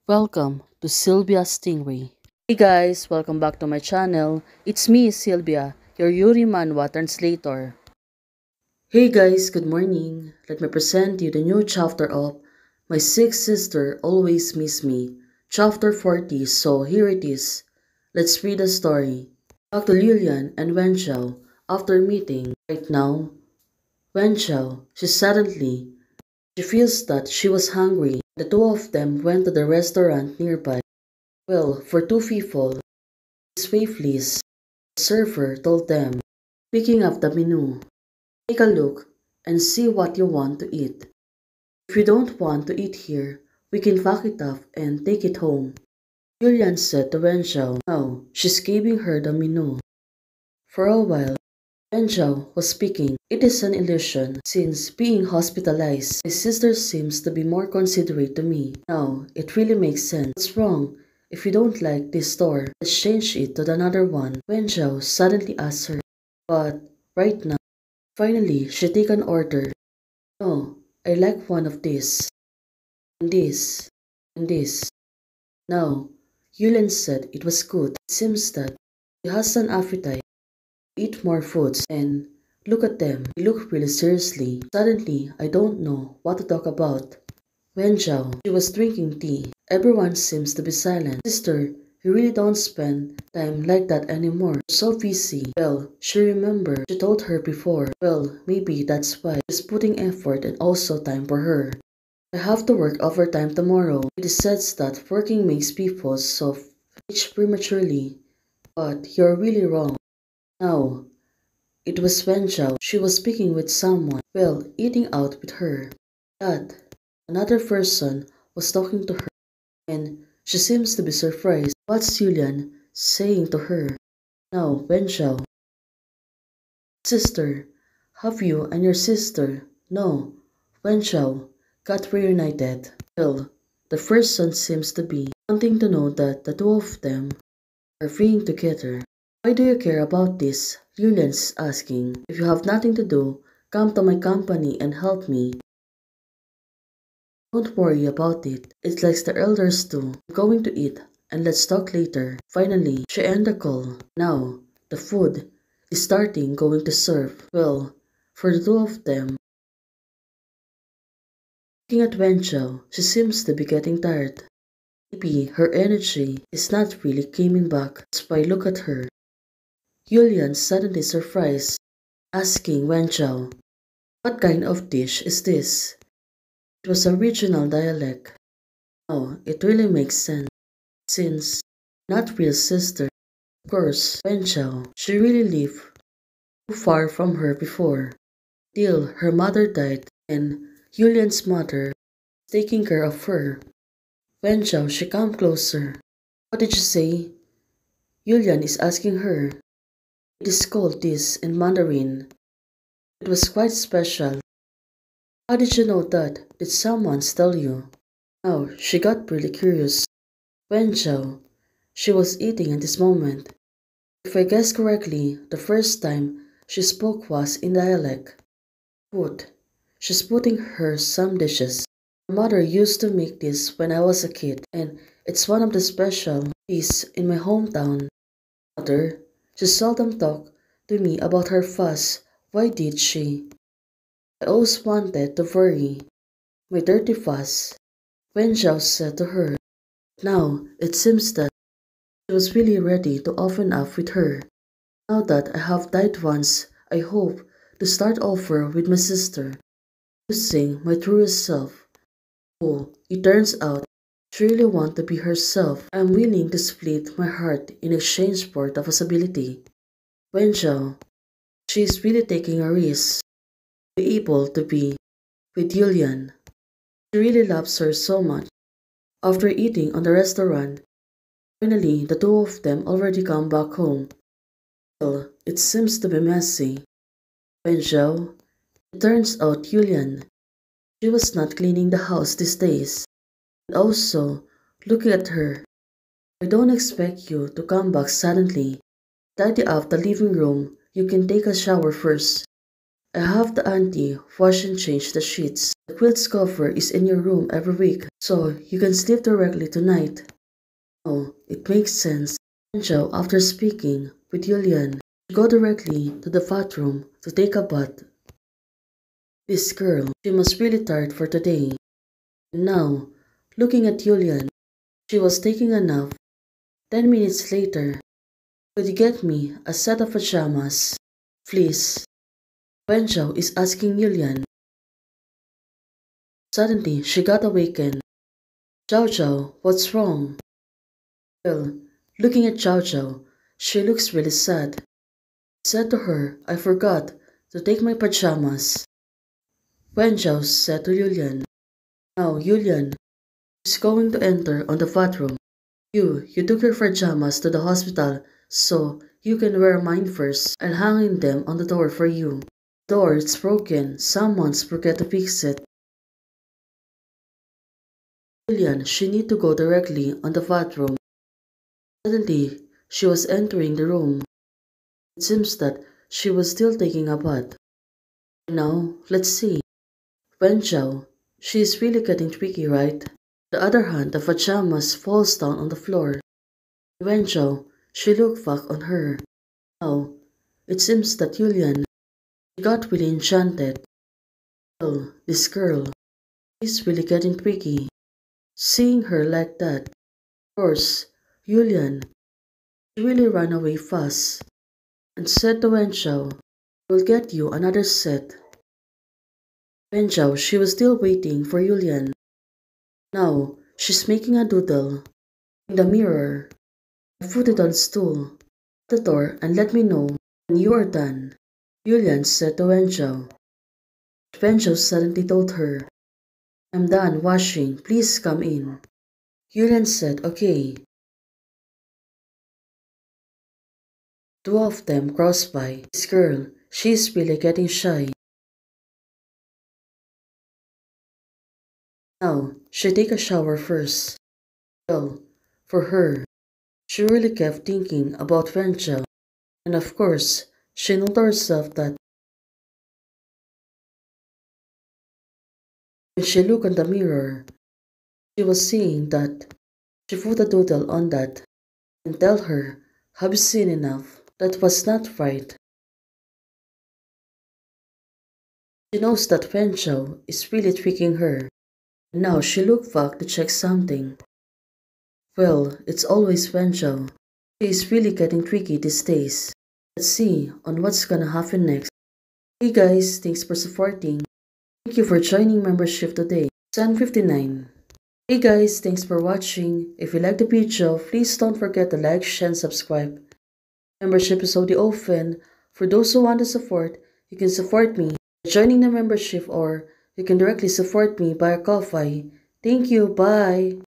Welcome to Sylvia Stingray. Hey guys, welcome back to my channel. It's me, Sylvia, your Yuri Manhwa translator. Hey guys, good morning. Let me present you the new chapter of My Sick Sister Always Miss Me, chapter 40. So here it is. Let's read the story. Back to Lilian and Wenxiao after meeting. Right now, Wenxiao, she feels that she was hungry. The two of them went to the restaurant nearby. Well, for two people, Swiftly's server told them, picking up the menu. Take a look and see what you want to eat. If you don't want to eat here, we can pack it up and take it home. Julian said to Wenxiao. Now, she's giving her the menu. For a while, Wenxiao was speaking. It is an illusion, since being hospitalized, my sister seems to be more considerate to me. Now, it really makes sense. What's wrong? If you don't like this store, let's change it to another one. Wenxiao suddenly asked her. But, right now, finally, she take an order. No, I like one of this, and this, and this. Now, Yulen said it was good. It seems that she has an appetite. Eat more foods and look at them. They look really seriously. Suddenly, I don't know what to talk about. Wen Zhao, she was drinking tea. Everyone seems to be silent. Sister, you really don't spend time like that anymore. You're so busy. Well, she remembered. She told her before. Well, maybe that's why. She's putting effort and also time for her. I have to work overtime tomorrow. It is said that working makes people so age prematurely. But you're really wrong. Now, it was Wen Zhao. She was speaking with someone. Well, eating out with her. That another person was talking to her, and she seems to be surprised. What's Julian saying to her? Now, Wen Zhao. Sister, have you and your sister? No, Wen Zhao got reunited. Well, the person seems to be wanting to know that the two of them are being together. Why do you care about this? Julian's asking. If you have nothing to do, come to my company and help me. Don't worry about it. It's like the elders do. I'm going to eat, and let's talk later. Finally, she ended the call. Now, the food is starting going to serve. Well, for the two of them. Looking at Wenchao, she seems to be getting tired. Maybe her energy is not really coming back. That's why look at her. Julian suddenly surprised, asking Wenchao, what kind of dish is this? It was a regional dialect. Oh, it really makes sense. Since not real sister, of course, Wenxiao, she really lived too far from her before, till her mother died and Julian's mother was taking care of her. Wenxiao, she come closer. What did you say? Julian is asking her. It is called this in Mandarin. It was quite special. How did you know that? Did someone tell you? Now, she got really curious. Wenxiao, she was eating at this moment. If I guess correctly, the first time she spoke was in dialect. Food. She's putting her some dishes. My mother used to make this when I was a kid, and it's one of the special dishes in my hometown. Mother, she seldom talked to me about her fuss. Why did she? I always wanted to worry my dirty fuss. Wen Zhao said to her. Now, it seems that she was really ready to open up with her. Now that I have died once, I hope to start over with my sister, using my truest self. Oh, it turns out she really wants to be herself. I am willing to split my heart in exchange for the possibility. Wen Zhao, she is really taking a risk to be able to be with Julian. She really loves her so much. After eating on the restaurant, finally the two of them already come back home. Well, it seems to be messy. Wen Zhao, it turns out Julian, she was not cleaning the house these days. And also, looking at her, I don't expect you to come back suddenly. Tidy up the living room. You can take a shower first. I have the auntie wash and change the sheets. The quilt's cover is in your room every week, so you can sleep directly tonight. Oh, it makes sense. Zhao, after speaking with Yulian, go directly to the bathroom to take a bath. This girl, she must really tired for today. And now, looking at Yulian, she was taking a nap. 10 minutes later, could you get me a set of pajamas, please? Wen Zhao is asking Yulian. Suddenly, she got awakened. Zhao Zhao, what's wrong? Well, looking at Zhao Zhao, she looks really sad. I said to her, I forgot to take my pajamas. Wen Zhao said to Yulian. Now, Yulian is going to enter on the bathroom. You took your pajamas to the hospital, so you can wear mine first. I'll hang them on the door for you. The door is broken. Someone's forget to fix it. Julian, she need to go directly on the bathroom. Suddenly, she was entering the room. It seems that she was still taking a bath. Now, let's see. Wen Zhao, she is really getting tricky, right? The other hand, the pajamas falls down on the floor. Wen Zhao, she looked back on her. Now, it seems that Julian, she got really enchanted. Well, this girl is really getting tricky. Seeing her like that, of course, Julian, she really ran away fast and said to Wen Zhao, I will get you another set. Wen Zhao, she was still waiting for Julian. Now, she's making a doodle. In the mirror, I put it on the stool. The door and let me know when you are done. Julian said to Wen Zhao. Wen Zhao suddenly told her, I'm done washing, please come in. Julian said, okay. Two of them crossed by. This girl, she's really getting shy. Now, she take a shower first. Well, for her, she really kept thinking about Wen Zhao. And of course, she knew to herself that when she looked in the mirror, she was seeing that she put a doodle on that and tell her, have you seen enough? That was not right. She knows that Wen Zhao is really tricking her. And now she looked back to check something. Well, it's always Wen Zhao. She is really getting tricky these days. Let's see on what's gonna happen next. Hey guys, thanks for supporting. Thank you for joining membership today. Sun59. Hey guys, thanks for watching. If you like the video, please don't forget to like, share, and subscribe. Membership is already open. For those who want to support, you can support me by joining the membership or you can directly support me via Ko-Fi. Thank you, bye!